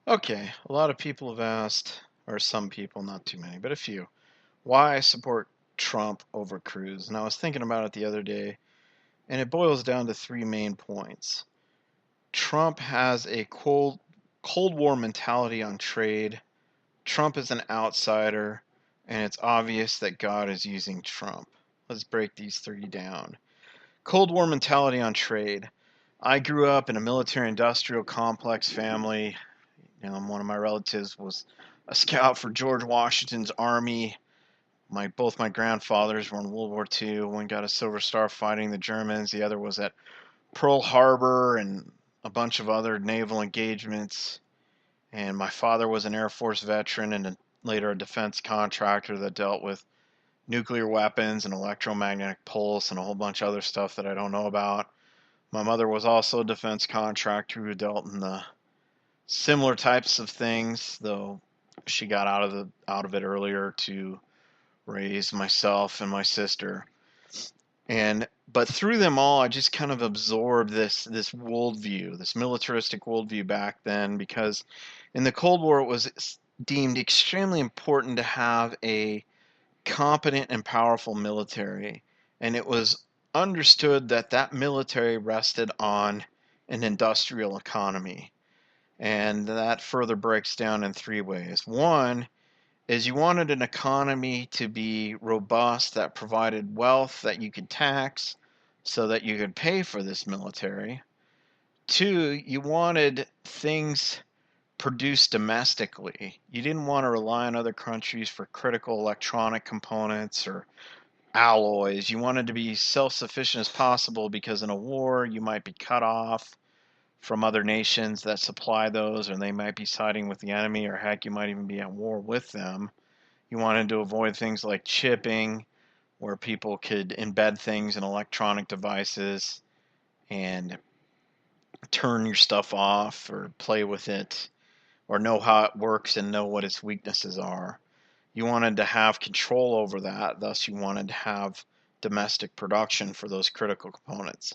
Okay, a lot of people have asked, or some people, not too many, but a few, why I support Trump over Cruz. And I was thinking about it the other day, and it boils down to three main points. Trump has a Cold War mentality on trade. Trump is an outsider, and it's obvious that God is using Trump. Let's break these three down. Cold War mentality on trade. I grew up in a military industrial complex family. One of my relatives was a scout for George Washington's army. Both my grandfathers were in World War II. One got a Silver Star fighting the Germans. The other was at Pearl Harbor and a bunch of other naval engagements. And my father was an Air Force veteran and later a defense contractor that dealt with nuclear weapons and electromagnetic pulse and a whole bunch of other stuff that I don't know about. My mother was also a defense contractor who dealt in the similar types of things, though she got out of it earlier to raise myself and my sister. And but through them all, I just kind of absorbed this worldview, this militaristic worldview back then, because in the Cold War it was deemed extremely important to have a competent and powerful military, and it was understood that that military rested on an industrial economy. And that further breaks down in three ways. One is you wanted an economy to be robust that provided wealth that you could tax so that you could pay for this military. Two, you wanted things produced domestically. You didn't want to rely on other countries for critical electronic components or alloys. You wanted to be self sufficient as possible because in a war you might be cut off from other nations that supply those, or they might be siding with the enemy, or heck, you might even be at war with them. You wanted to avoid things like chipping, where people could embed things in electronic devices and turn your stuff off or play with it or know how it works and know what its weaknesses are. You wanted to have control over that, thus, you wanted to have domestic production for those critical components.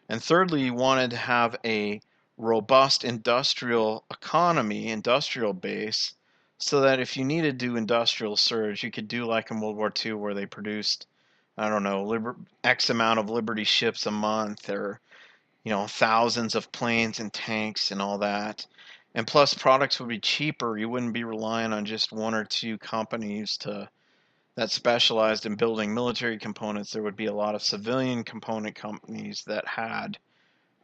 And thirdly, you wanted to have a robust industrial economy, industrial base, so that if you needed to do industrial surge, you could do like in World War II, where they produced, I don't know, X amount of Liberty ships a month, or thousands of planes and tanks and all that. And plus, products would be cheaper. You wouldn't be relying on just one or two companies that specialized in building military components. There would be a lot of civilian component companies that had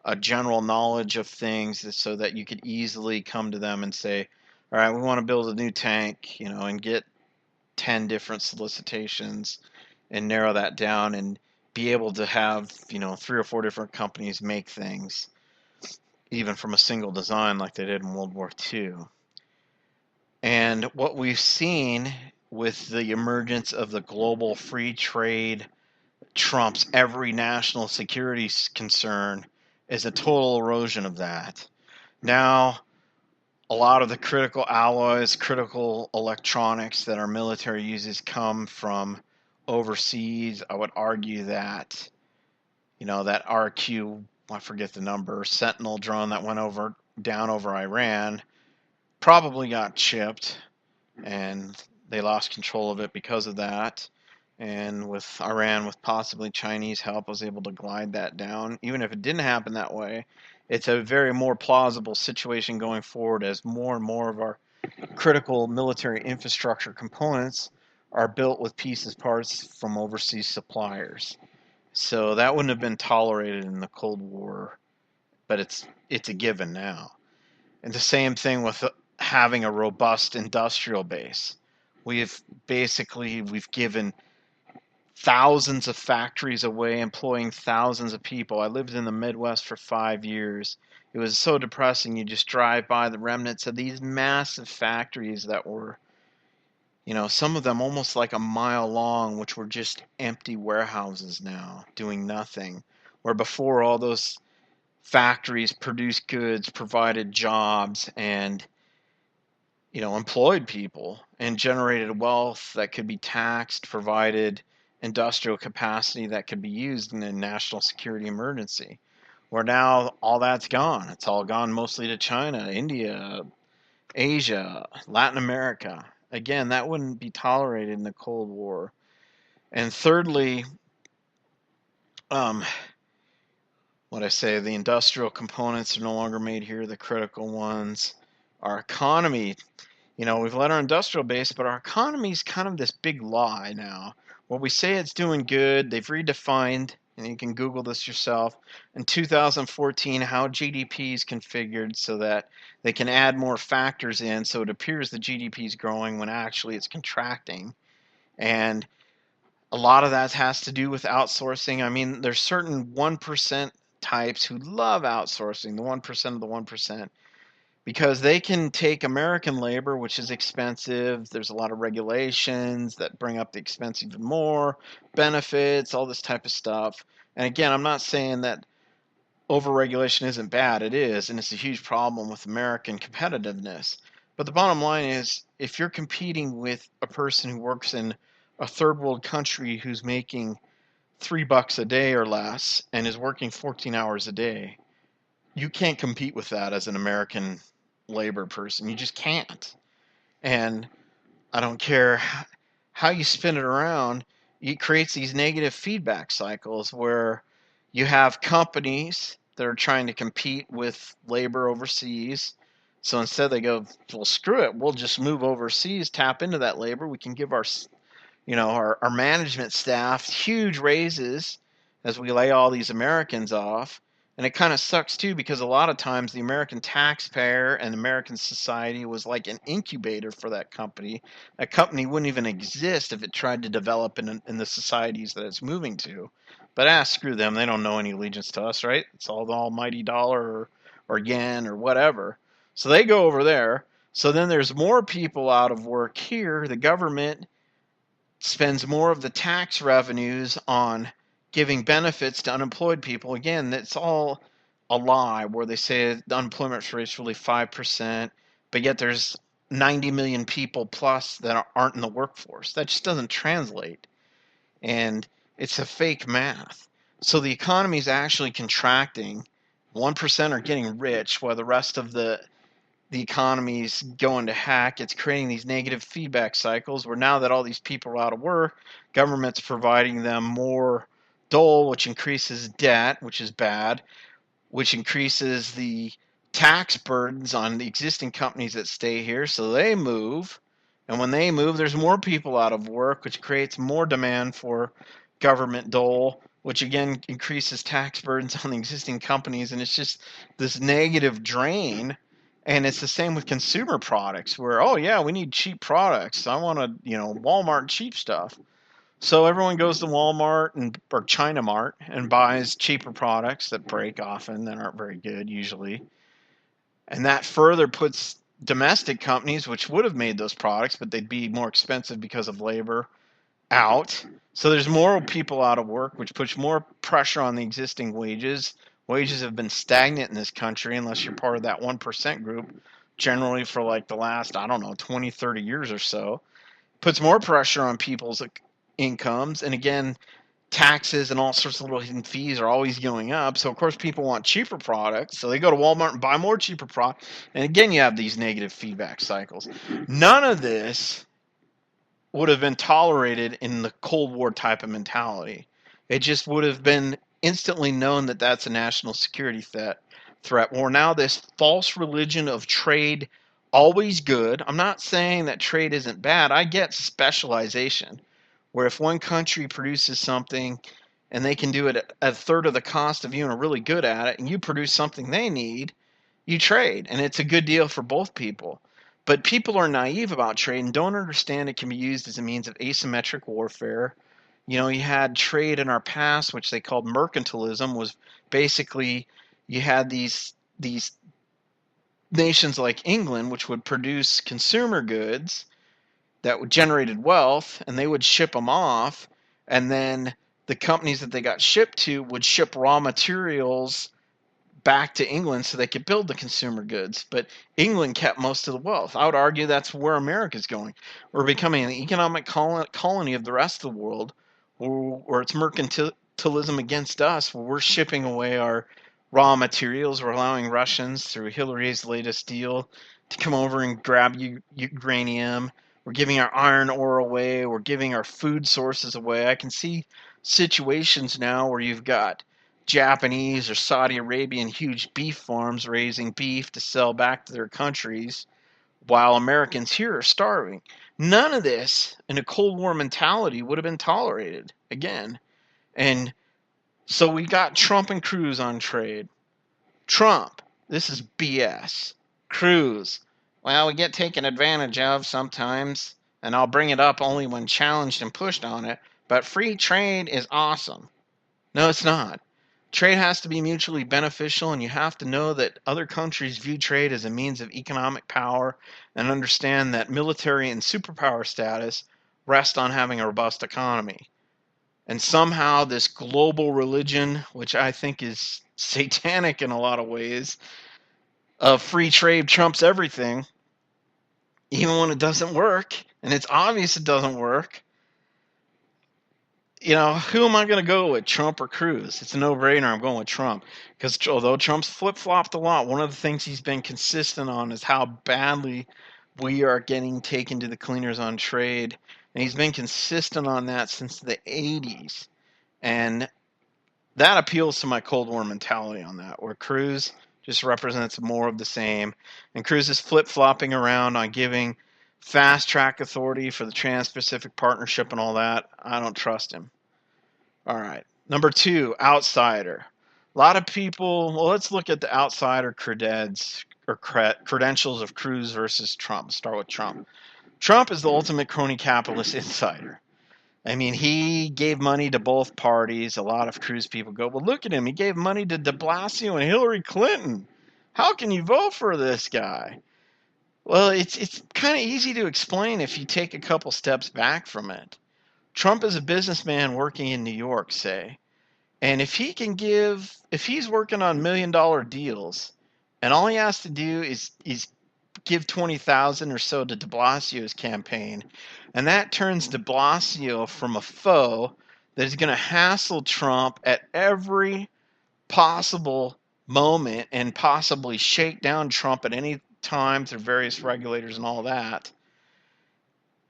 a general knowledge of things so that you could easily come to them and say, all right, we want to build a new tank, and get 10 different solicitations and narrow that down and be able to have, three or four different companies make things, even from a single design like they did in World War II. And what we've seen with the emergence of the global free trade trumps every national security concern is a total erosion of that. Now, a lot of the critical alloys, critical electronics that our military uses come from overseas. I would argue that, that RQ, I forget the number, Sentinel drone that went down over Iran probably got chipped, and they lost control of it because of that. And with Iran, with possibly Chinese help, was able to glide that down. Even if it didn't happen that way, it's a very more plausible situation going forward as more and more of our critical military infrastructure components are built with pieces parts from overseas suppliers. So that wouldn't have been tolerated in the Cold War, but it's a given now. And the same thing with having a robust industrial base. We've given thousands of factories away, employing thousands of people. I lived in the Midwest for 5 years. It was so depressing. You just drive by the remnants of these massive factories that were, some of them almost like a mile long, which were just empty warehouses now, doing nothing. Where before, all those factories produced goods, provided jobs, and employed people and generated wealth that could be taxed, provided industrial capacity that could be used in a national security emergency. Where now all that's gone. It's all gone mostly to China, India, Asia, Latin America. Again, that wouldn't be tolerated in the Cold War. And thirdly, um, what I say, the industrial components are no longer made here, the critical ones. Our economy, we've let our industrial base, but our economy is kind of this big lie now. Well, we say it's doing good. They've redefined, and you can Google this yourself, in 2014 how GDP is configured so that they can add more factors in so it appears the GDP is growing when actually it's contracting. And a lot of that has to do with outsourcing. I mean, there's certain 1% types who love outsourcing, the 1% of the 1%, because they can take American labor, which is expensive. There's a lot of regulations that bring up the expense even more, benefits, all this type of stuff. And again, I'm not saying that overregulation isn't bad. It is, and it's a huge problem with American competitiveness. But the bottom line is, if you're competing with a person who works in a third world country who's making $3 a day or less and is working 14 hours a day, you can't compete with that as an American labor person. You just can't. And I don't care how you spin it around, it creates these negative feedback cycles where you have companies that are trying to compete with labor overseas. So instead they go, well, screw it, we'll just move overseas, tap into that labor. We can give our management staff huge raises as we lay all these Americans off. And it kind of sucks too, because a lot of times the American taxpayer and American society was like an incubator for that company. That company wouldn't even exist if it tried to develop in the societies that it's moving to. But screw them. They don't know any allegiance to us, right? It's all the almighty dollar or yen or whatever. So they go over there. So then there's more people out of work here. The government spends more of the tax revenues on giving benefits to unemployed people. Again, that's all a lie where they say the unemployment rate is really 5%, but yet there's 90 million people plus that aren't in the workforce. That just doesn't translate. And it's a fake math. So the economy is actually contracting. 1% are getting rich while the rest of the economy's going to hack. It's creating these negative feedback cycles where now that all these people are out of work, government's providing them more dole, which increases debt, which is bad, which increases the tax burdens on the existing companies that stay here, so they move. And when they move, there's more people out of work, which creates more demand for government dole, which again increases tax burdens on the existing companies. And it's just this negative drain. And it's the same with consumer products where, oh, yeah, we need cheap products. I want Walmart cheap stuff. So everyone goes to Walmart or China Mart and buys cheaper products that break often, that aren't very good usually. And that further puts domestic companies, which would have made those products, but they'd be more expensive because of labor, out. So there's more people out of work, which puts more pressure on the existing wages. Wages have been stagnant in this country unless you're part of that 1% group, generally for like the last, I don't know, 20, 30 years or so. Puts more pressure on people's incomes. And again, taxes and all sorts of little hidden fees are always going up. So, of course, people want cheaper products. So they go to Walmart and buy more cheaper products. And again, you have these negative feedback cycles. None of this would have been tolerated in the Cold War type of mentality. It just would have been instantly known that that's a national security threat. Or now this false religion of trade, always good. I'm not saying that trade isn't bad. I get specialization, where if one country produces something and they can do it at a third of the cost of you and are really good at it, and you produce something they need, you trade, and it's a good deal for both people. But people are naive about trade and don't understand it can be used as a means of asymmetric warfare. You had trade in our past, which they called mercantilism, was basically you had these nations like England, which would produce consumer goods that generated wealth, and they would ship them off, and then the companies that they got shipped to would ship raw materials back to England so they could build the consumer goods. But England kept most of the wealth. I would argue that's where America's going. We're becoming an economic colony of the rest of the world, where it's mercantilism against us, where we're shipping away our raw materials. We're allowing Russians, through Hillary's latest deal, to come over and grab uranium. We're giving our iron ore away. We're giving our food sources away. I can see situations now where you've got Japanese or Saudi Arabian huge beef farms raising beef to sell back to their countries while Americans here are starving. None of this in a Cold War mentality would have been tolerated again. And so we got Trump and Cruz on trade. Trump, this is BS. Cruz, well, we get taken advantage of sometimes, and I'll bring it up only when challenged and pushed on it, but free trade is awesome. No, it's not. Trade has to be mutually beneficial, and you have to know that other countries view trade as a means of economic power and understand that military and superpower status rest on having a robust economy. And somehow this global religion, which I think is satanic in a lot of ways, of free trade trumps everything, even when it doesn't work, and it's obvious it doesn't work. You know, who am I going to go with, Trump or Cruz? It's a no-brainer. I'm going with Trump. Because although Trump's flip-flopped a lot, one of the things he's been consistent on is how badly we are getting taken to the cleaners on trade. And he's been consistent on that since the 80s. And that appeals to my Cold War mentality on that, where Cruz just represents more of the same. And Cruz is flip-flopping around on giving fast-track authority for the Trans-Pacific Partnership and all that. I don't trust him. All right. Number 2, outsider. A lot of people, well, let's look at the outsider credentials of Cruz versus Trump. Start with Trump. Trump is the ultimate crony capitalist insider. I mean, he gave money to both parties. A lot of Cruz people go, well, look at him. He gave money to de Blasio and Hillary Clinton. How can you vote for this guy? Well, it's kind of easy to explain if you take a couple steps back from it. Trump is a businessman working in New York, say. And if he's working on $1 million deals, and all he has to do is give 20,000 or so to de Blasio's campaign, and that turns de Blasio from a foe that is going to hassle Trump at every possible moment and possibly shake down Trump at any time through various regulators and all that.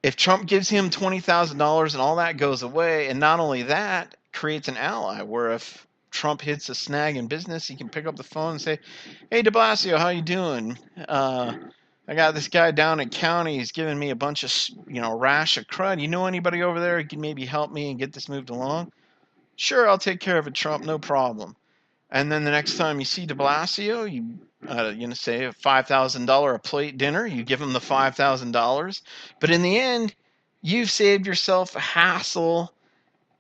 If Trump gives him $20,000 and all that goes away, and not only that, creates an ally where if Trump hits a snag in business, he can pick up the phone and say, "Hey, de Blasio, how you doing? I got this guy down in county. He's giving me a bunch of, rash of crud. You know anybody over there who can maybe help me and get this moved along?" "Sure, I'll take care of it, Trump. No problem." And then the next time you see de Blasio, you say a $5,000 a plate dinner. You give him the $5,000, but in the end, you've saved yourself a hassle,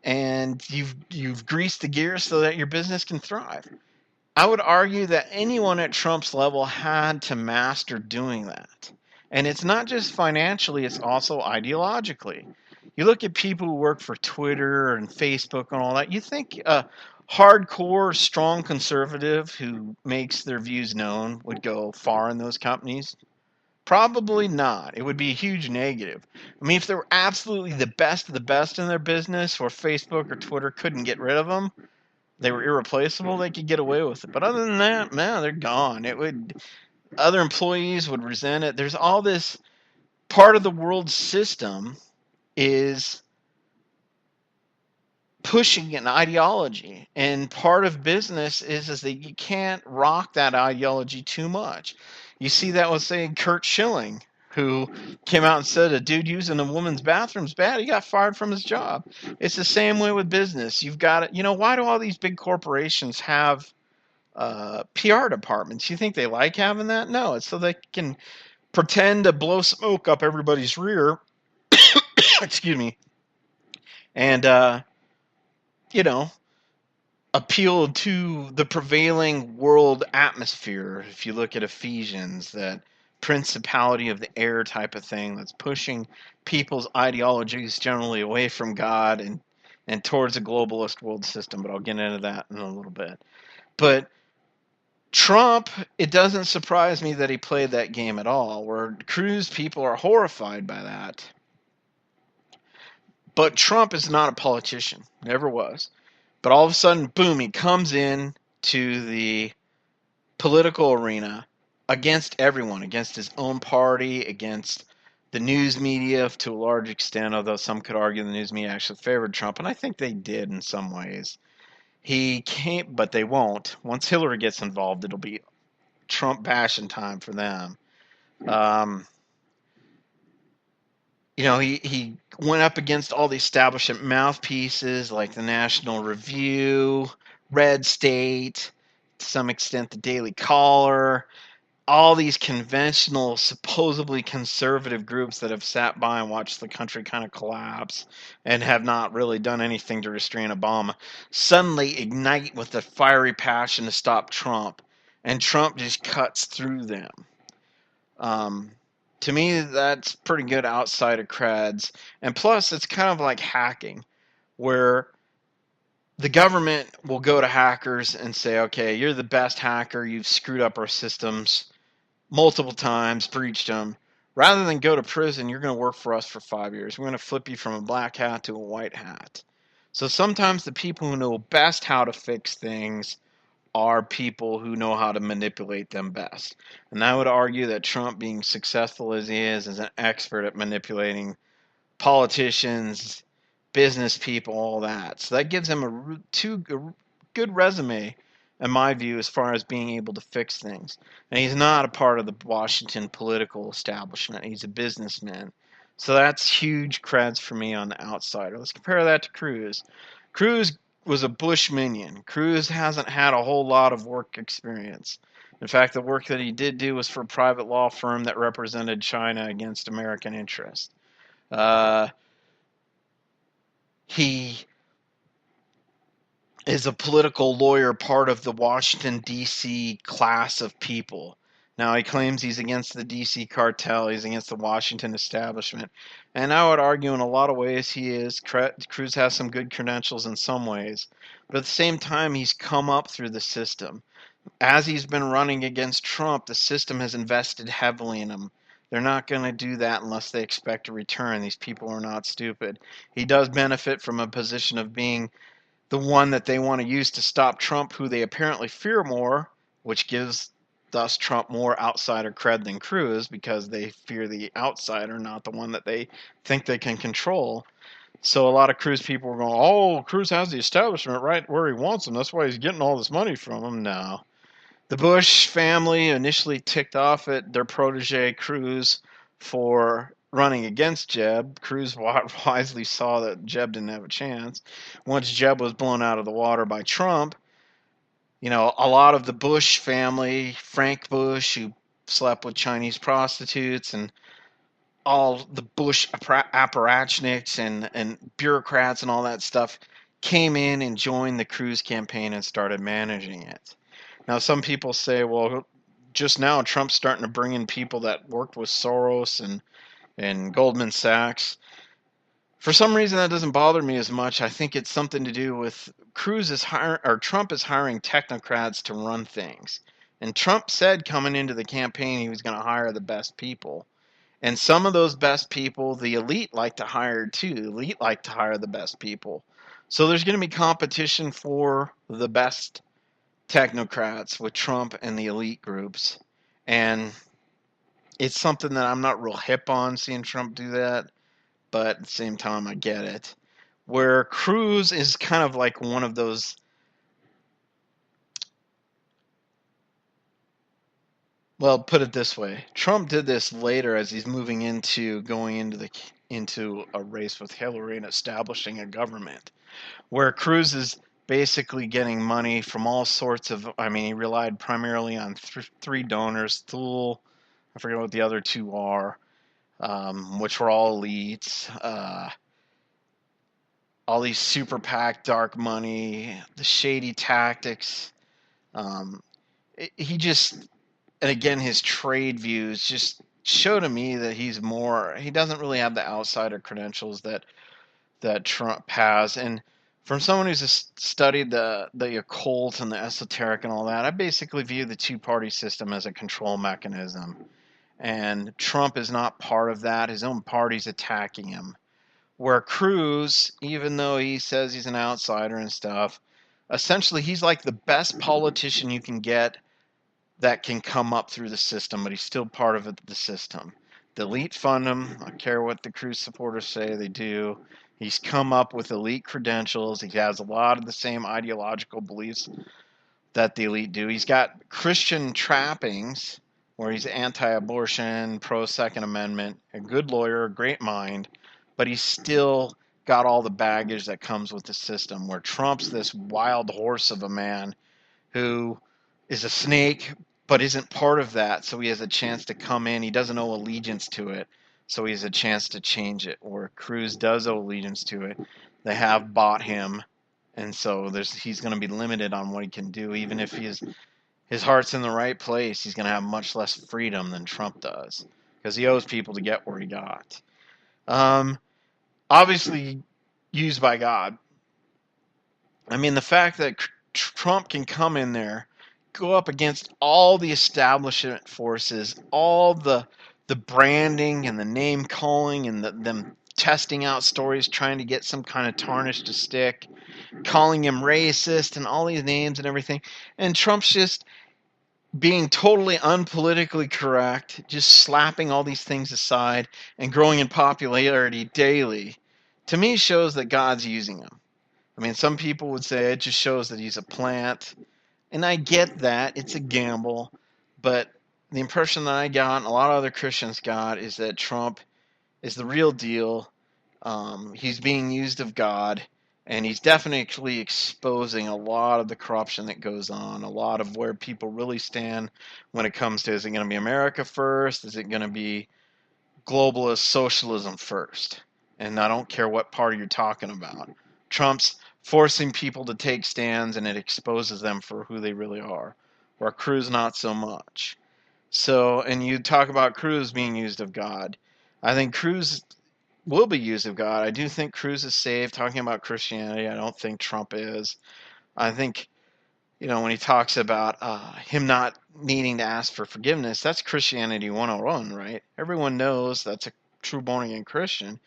and you've greased the gears so that your business can thrive. I would argue that anyone at Trump's level had to master doing that. And it's not just financially, it's also ideologically. You look at people who work for Twitter and Facebook and all that, you think a hardcore, strong conservative who makes their views known would go far in those companies? Probably not. It would be a huge negative. I mean, if they were absolutely the best of the best in their business, where Facebook or Twitter couldn't get rid of them, they were irreplaceable, they could get away with it. But other than that, man, they're gone. Other employees would resent it. There's all this part of the world system is pushing an ideology, and part of business is that you can't rock that ideology too much. You see that with, say, Kurt Schilling, who came out and said a dude using a woman's bathroom is bad. He got fired from his job. It's the same way with business. You've got it. Why do all these big corporations have PR departments? You think they like having that? No, it's so they can pretend to blow smoke up everybody's rear. Excuse me. And appeal to the prevailing world atmosphere. If you look at Ephesians, that principality of the air type of thing that's pushing people's ideologies generally away from God and towards a globalist world system. But I'll get into that in a little bit. But Trump, it doesn't surprise me that he played that game at all, where Cruz people are horrified by that. But Trump is not a politician, never was. But all of a sudden, boom, he comes in to the political arena against everyone, against his own party, against the news media to a large extent, although some could argue the news media actually favored Trump, and I think they did in some ways. He came, but they won't. Once Hillary gets involved, it'll be Trump bashing time for them. Um, he went up against all the establishment mouthpieces like the National Review, Red State, to some extent the Daily Caller, all these conventional, supposedly conservative groups that have sat by and watched the country kind of collapse and have not really done anything to restrain Obama, suddenly ignite with a fiery passion to stop Trump, and Trump just cuts through them. Um, to me, that's pretty good outsider creds. And plus, it's kind of like hacking, where the government will go to hackers and say, okay, you're the best hacker, you've screwed up our systems multiple times, breached them. Rather than go to prison, you're going to work for us for 5 years. We're going to flip you from a black hat to a white hat. So sometimes the people who know best how to fix things are people who know how to manipulate them best. And I would argue that Trump, being successful as he is an expert at manipulating politicians, business people, all that. So that gives him a good resume, in my view, as far as being able to fix things. And he's not a part of the Washington political establishment. He's a businessman. So that's huge creds for me on the outsider. Let's compare that to Cruz. Cruz was a Bush minion. Cruz hasn't had a whole lot of work experience. In fact, the work that he did do was for a private law firm that represented China against American interests. Uh, he is a political lawyer, part of the Washington, D.C. class of people. Now, he claims he's against the D.C. cartel, he's against the Washington establishment. And I would argue in a lot of ways he is. Cruz has some good credentials in some ways. But at the same time, he's come up through the system. As he's been running against Trump, the system has invested heavily in him. They're not going to do that unless they expect a return. These people are not stupid. He does benefit from a position of being the one that they want to use to stop Trump, who they apparently fear more, which gives thus Trump more outsider cred than Cruz because they fear the outsider, not the one that they think they can control. So a lot of Cruz people are going, oh, Cruz has the establishment right where he wants him. That's why he's getting all this money from him. No. The Bush family initially ticked off at their protege Cruz for running against Jeb. Cruz wisely saw that Jeb didn't have a chance. Once Jeb was blown out of the water by Trump, a lot of the Bush family, Frank Bush, who slept with Chinese prostitutes, and all the Bush apparatchiks and bureaucrats and all that stuff came in and joined the Cruz campaign and started managing it. Now, some people say, well, just now Trump's starting to bring in people that worked with Soros and Goldman Sachs. For some reason, that doesn't bother me as much. I think it's something to do with Trump is hiring technocrats to run things. And Trump said coming into the campaign he was going to hire the best people. And some of those best people, the elite like to hire too. The elite like to hire the best people. So there's going to be competition for the best technocrats with Trump and the elite groups. And it's something that I'm not real hip on, seeing Trump do that. But at the same time, I get it. Where Cruz is kind of like one of those. Well, put it this way: Trump did this later as he's moving going into a race with Hillary and establishing a government. Where Cruz is basically getting money from all sorts of. I mean, he relied primarily on three donors: Thule, I forget what the other two are, which were all elites. All these super PAC dark money, the shady tactics. Um, he just, and again, his trade views just show to me that he doesn't really have the outsider credentials that Trump has. And from someone who's studied the occult and the esoteric and all that, I basically view the two-party system as a control mechanism. And Trump is not part of that. His own party's attacking him. Where Cruz, even though he says he's an outsider and stuff, essentially he's like the best politician you can get that can come up through the system, but he's still part of the system. The elite fund him. I don't care what the Cruz supporters say, they do. He's come up with elite credentials. He has a lot of the same ideological beliefs that the elite do. He's got Christian trappings where he's anti-abortion, pro-Second Amendment, a good lawyer, a great mind, but he's still got all the baggage that comes with the system, where Trump's this wild horse of a man who is a snake but isn't part of that, so he has a chance to come in. He doesn't owe allegiance to it, so he has a chance to change it. Or Cruz does owe allegiance to it. They have bought him, and so he's going to be limited on what he can do. Even if his heart's in the right place, he's going to have much less freedom than Trump does, because he owes people to get where he got. Obviously used by God. I mean, the fact that Trump can come in there, go up against all the establishment forces, all the branding and the name calling and them testing out stories, trying to get some kind of tarnish to stick, calling him racist and all these names and everything. And Trump's just being totally unpolitically correct, just slapping all these things aside and growing in popularity daily, to me shows that God's using him. I mean, some people would say it just shows that he's a plant. And I get that. It's a gamble. But the impression that I got and a lot of other Christians got is that Trump is the real deal. He's being used of God. And he's definitely exposing a lot of the corruption that goes on, a lot of where people really stand when it comes to, is it going to be America first? Is it going to be globalist socialism first? And I don't care what party you're talking about. Trump's forcing people to take stands, and it exposes them for who they really are. Where Cruz, not so much. So, and you talk about Cruz being used of God. I think Cruz will be used of God. I do think Cruz is saved. Talking about Christianity, I don't think Trump is. I think, when he talks about him not needing to ask for forgiveness, that's Christianity 101, right? Everyone knows that's a true born-again Christian,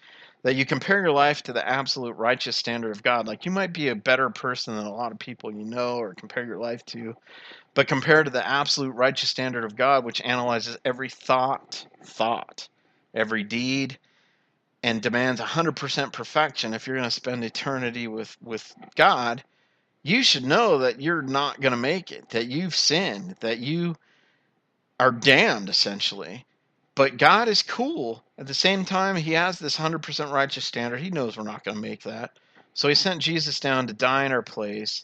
that you compare your life to the absolute righteous standard of God. Like, you might be a better person than a lot of people you know or compare your life to, but compared to the absolute righteous standard of God, which analyzes every thought, every deed, and demands 100% perfection, if you're going to spend eternity with God, you should know that you're not going to make it, that you've sinned, that you are damned, essentially. But God is cool. At the same time, he has this 100% righteous standard. He knows we're not going to make that. So he sent Jesus down to die in our place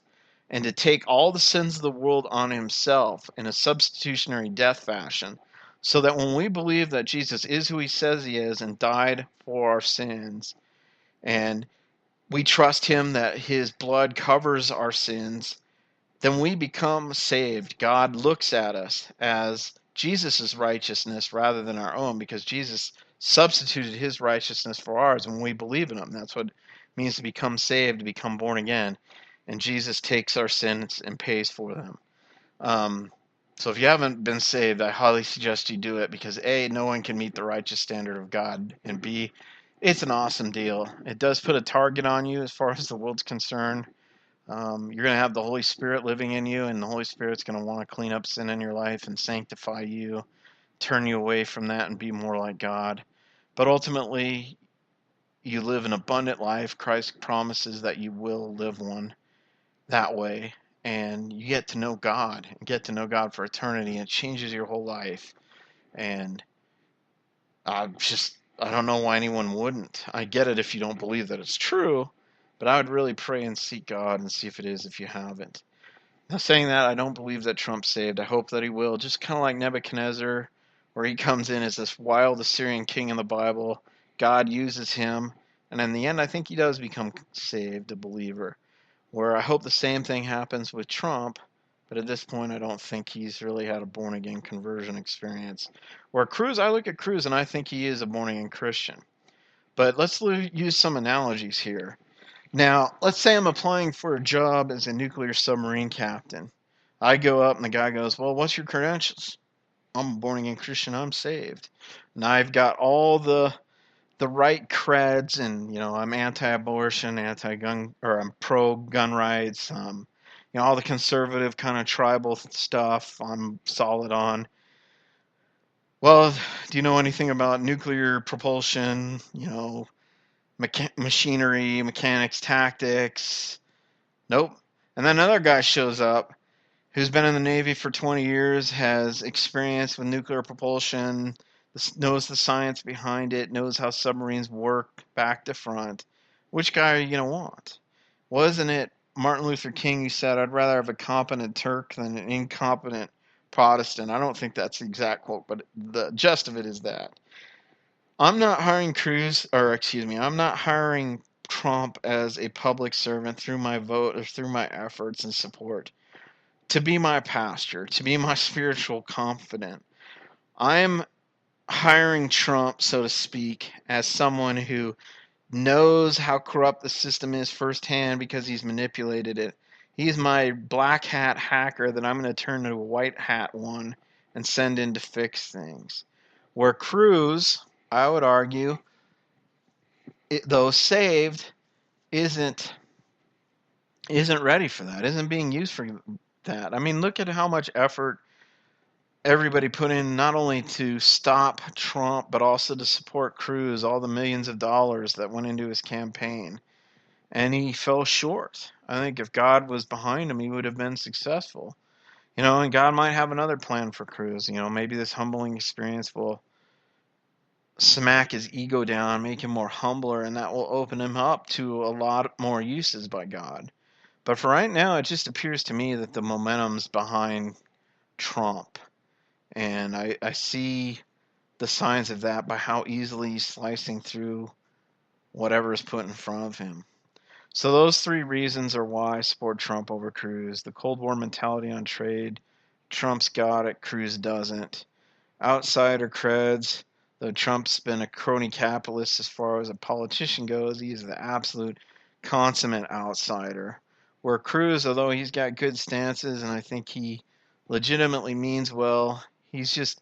and to take all the sins of the world on himself in a substitutionary death fashion, so that when we believe that Jesus is who he says he is and died for our sins, and we trust him that his blood covers our sins, then we become saved. God looks at us as Jesus' righteousness rather than our own, because Jesus substituted his righteousness for ours when we believe in him. That's what it means to become saved, to become born again. And Jesus takes our sins and pays for them. So if you haven't been saved, I highly suggest you do it, because A, no one can meet the righteous standard of God, and B, it's an awesome deal. It does put a target on you as far as the world's concerned. You're going to have the Holy Spirit living in you, and the Holy Spirit's going to want to clean up sin in your life and sanctify you, turn you away from that and be more like God. But ultimately, you live an abundant life. Christ promises that you will live one that way, and you get to know God, for eternity, and it changes your whole life. And I don't know why anyone wouldn't. I get it if you don't believe that it's true, but I would really pray and seek God and see if it is, if you haven't. Now, saying that, I don't believe that Trump's saved. I hope that he will. Just kind of like Nebuchadnezzar, where he comes in as this wild Assyrian king in the Bible. God uses him, and in the end, I think he does become saved, a believer. Where I hope the same thing happens with Trump, but at this point, I don't think he's really had a born-again conversion experience. Where Cruz, I look at Cruz, and I think he is a born-again Christian. But let's use some analogies here. Now, let's say I'm applying for a job as a nuclear submarine captain. I go up and the guy goes, well, what's your credentials? I'm a born-again Christian, I'm saved. And I've got all the right creds, and I'm anti-abortion, anti-gun, or I'm pro-gun rights. all the conservative kind of tribal stuff I'm solid on. Well, do you know anything about nuclear propulsion? Machinery, mechanics, tactics? Nope. And then another guy shows up who's been in the Navy for 20 years, has experience with nuclear propulsion, knows the science behind it, knows how submarines work back to front. Which guy are you going to want? Wasn't it Martin Luther King who said, I'd rather have a competent Turk than an incompetent Protestant? I don't think that's the exact quote, but the gist of it is that. I'm not hiring I'm not hiring Trump as a public servant through my vote or through my efforts and support to be my pastor, to be my spiritual confidant. I'm hiring Trump, so to speak, as someone who knows how corrupt the system is firsthand because he's manipulated it. He's my black hat hacker that I'm going to turn into a white hat one and send in to fix things. Where Cruz, I would argue, though saved, isn't ready for that, isn't being used for that. I mean, look at how much effort everybody put in not only to stop Trump, but also to support Cruz, all the millions of dollars that went into his campaign. And he fell short. I think if God was behind him, he would have been successful. And God might have another plan for Cruz. Maybe this humbling experience will smack his ego down, make him more humbler, and that will open him up to a lot more uses by God. But for right now, it just appears to me that the momentum's behind Trump. And I see the signs of that by how easily he's slicing through whatever is put in front of him. So those three reasons are why I support Trump over Cruz. The Cold War mentality on trade. Trump's got it, Cruz doesn't. Outsider creds. Though Trump's been a crony capitalist as far as a politician goes, he's the absolute consummate outsider. Where Cruz, although he's got good stances and I think he legitimately means well, he's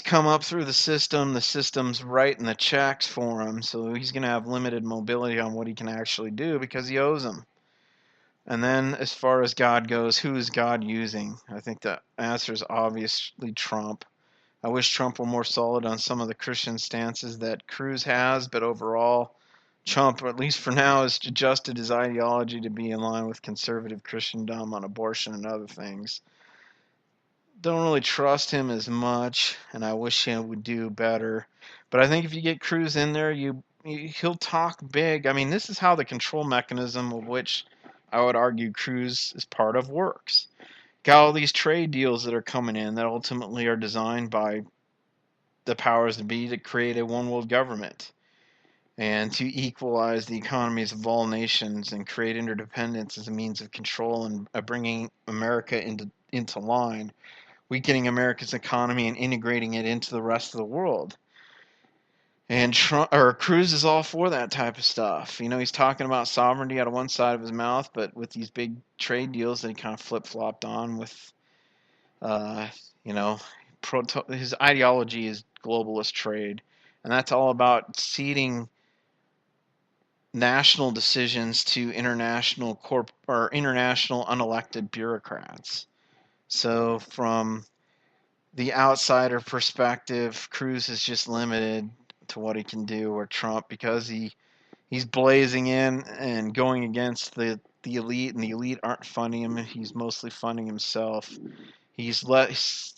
come up through the system's writing the checks for him, so he's going to have limited mobility on what he can actually do because he owes them. And then as far as God goes, who is God using? I think the answer is obviously Trump. I wish Trump were more solid on some of the Christian stances that Cruz has, but overall, Trump, at least for now, has adjusted his ideology to be in line with conservative Christendom on abortion and other things. Don't really trust him as much, and I wish he would do better. But I think if you get Cruz in there, he'll talk big. I mean, this is how the control mechanism of which I would argue Cruz is part of works. Got all these trade deals that are coming in that ultimately are designed by the powers that be to create a one world government and to equalize the economies of all nations and create interdependence as a means of control and bringing America into line, weakening America's economy and integrating it into the rest of the world. And Cruz is all for that type of stuff. He's talking about sovereignty out of one side of his mouth, but with these big trade deals that he kind of flip-flopped on with, you know, his ideology is globalist trade. And that's all about ceding national decisions to international unelected bureaucrats. So from the outsider perspective, Cruz is just limited to what he can do, or Trump, because he's blazing in and going against the elite, and the elite aren't funding him. He's mostly funding himself. He's less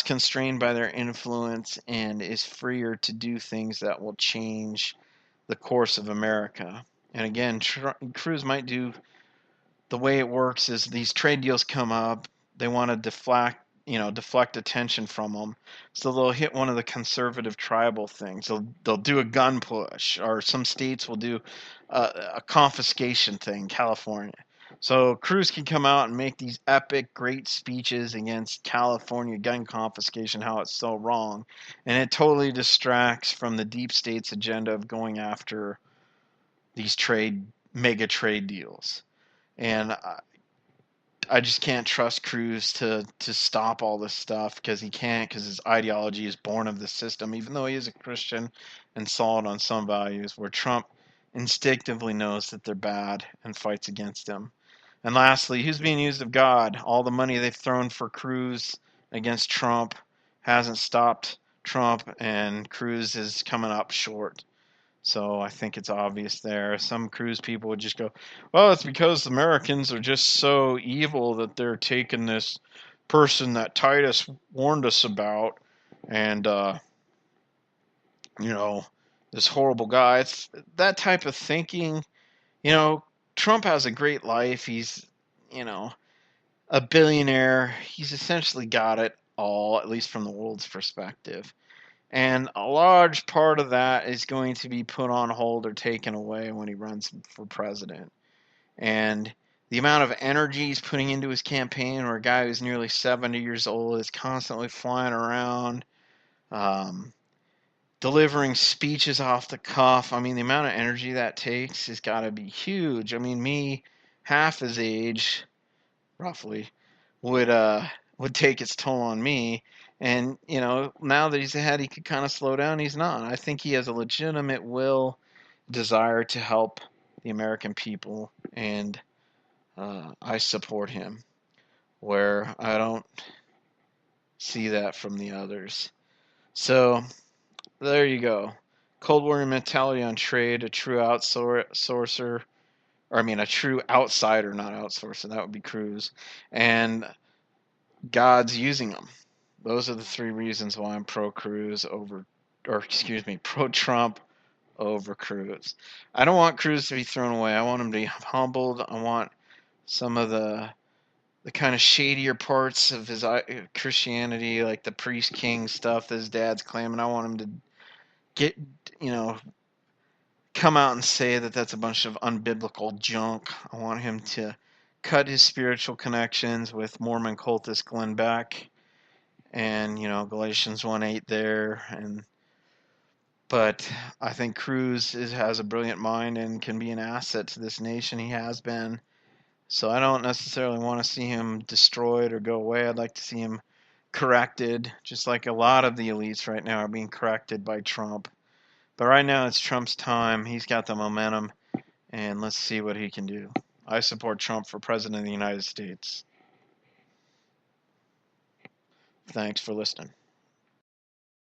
constrained by their influence and is freer to do things that will change the course of America. And again, Cruz might do, the way it works is these trade deals come up, they want to deflect attention from them, so they'll hit one of the conservative tribal things. They'll do a gun push, or some states will do a confiscation thing, California. So Cruz can come out and make these epic, great speeches against California gun confiscation, how it's so wrong, and it totally distracts from the deep state's agenda of going after these mega trade deals. And I just can't trust Cruz to stop all this stuff, because he can't, because his ideology is born of the system, even though he is a Christian and solid on some values, where Trump instinctively knows that they're bad and fights against them. And lastly, who's being used of God? All the money they've thrown for Cruz against Trump hasn't stopped Trump, and Cruz is coming up short. So I think it's obvious there. Some Cruz people would just go, well, it's because Americans are just so evil that they're taking this person that Titus warned us about and, you know, this horrible guy. It's that type of thinking. You know, Trump has a great life. He's, you know, a billionaire. He's essentially got it all, at least from the world's perspective. And a large part of that is going to be put on hold or taken away when he runs for president. And the amount of energy he's putting into his campaign, where a guy who's nearly 70 years old is constantly flying around, um, delivering speeches off the cuff. I mean, the amount of energy that takes has got to be huge. I mean, me, half his age, roughly, would would take its toll on me. And you know, now that he's ahead, he could kind of slow down. He's not. I think he has a legitimate will, desire to help the American people, and I support him. Where I don't see that from the others. So there you go. Cold War mentality on trade, a true outsourcer, or I mean, a true outsider, not outsourcer. That would be Cruz, and God's using them. Those are the three reasons why I'm pro Cruz over, or excuse me, pro Trump over Cruz. I don't want Cruz to be thrown away. I want him to be humbled. I want some of the kind of shadier parts of his Christianity, like the priest king stuff that his dad's claiming. I want him to get, you know, come out and say that that's a bunch of unbiblical junk. I want him to cut his spiritual connections with Mormon cultist Glenn Beck and, you know, Galatians 1:8 there. And but I think Cruz has a brilliant mind and can be an asset to this nation. He has been. So I don't necessarily want to see him destroyed or go away. I'd like to see him corrected, just like a lot of the elites right now are being corrected by Trump. But right now it's Trump's time. He's got the momentum, and let's see what he can do. I support Trump for president of the United States. Thanks for listening.